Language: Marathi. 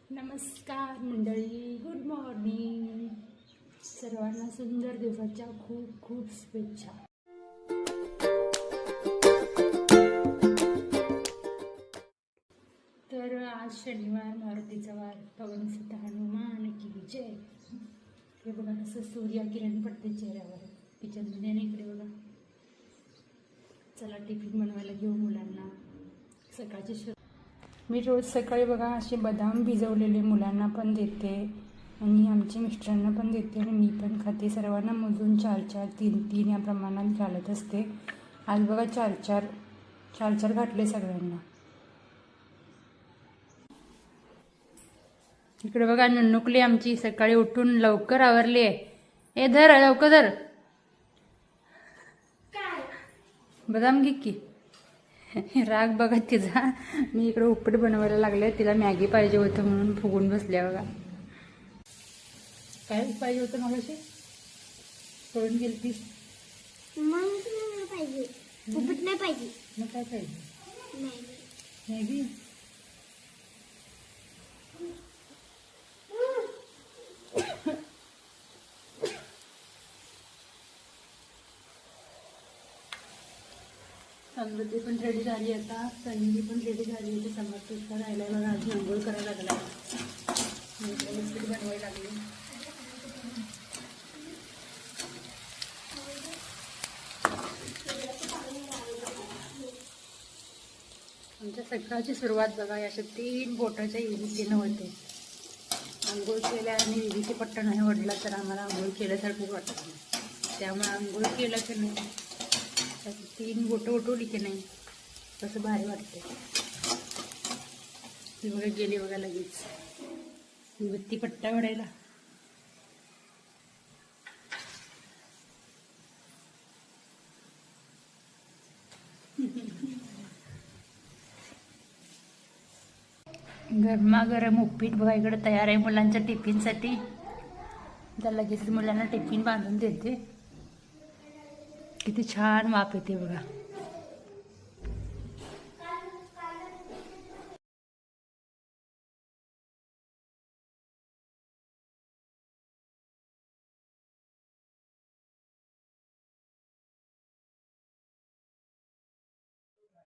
नमस्कार मंडळी, गुड मॉर्निंग. सर्वांना सुंदर दिवसाच्या खूप खूप शुभेच्छा. तर आज शनिवार, मारुतीचा वार, पवन सुत हनुमान की जय. हे बघा कसं सूर्यकिरण पडते चेहऱ्यावर किचनमध्ये. आणि इकडे बघा, चला टिफिन बनवायला घेऊ मुलांना. सकाळची मी रोज सकाळी बघा असे बदाम भिजवलेले मुलांना पण देते आणि आमच्या मिस्टरांना पण देते आणि मी पण खाते. सर्वांना मोजून 4-4, 3-3 या प्रमाणात घालत असते. आज बघा 4-4 घातले सगळ्यांना. इकडे बघा नन्नुकली आमची सकाळी उठून लवकर आवरली आहे. ए धर, लवकर धर, बदाम घे की. राग बघा तिचा. मी इकडे उपीट बनवायला लागले, तिला मॅगी पाहिजे होतं म्हणून फुगून बसल्या बघा. काय पाहिजे होतं मगाशी? पळून गेली ती. पाहिजे उपीट नाही पाहिजे. मग काय पाहिजे? मॅगी. समृद्धी पण रेडी झाली, आता संधी पण रेडी झाली होती. समर्थ राहिला बघा, आधी अंघोळ करायला लागला, बिस्किट बनवायला लागली. आमच्या सकाळची सुरुवात बघा अशा 3 बोटाच्या विभूतीनं होते. अंघोळ केल्या आणि विभूती पट्टा नाही ओढला तर आम्हाला अंघोळ केल्यासारखं वाटत नाही. त्यामुळे अंघोळ केलं की नाही 3 बोटं उठवली की नाही कसं भारी वाटते. ती बघा गेली बघा लगेच विभूती पट्टा ओढायला. गरमागरम उपीट बघा इकडे तयार आहे मुलांच्या टिफिनसाठी. तर लगेच मुलांना टिफिन बांधून देते. किती छान वाफ येते बघा.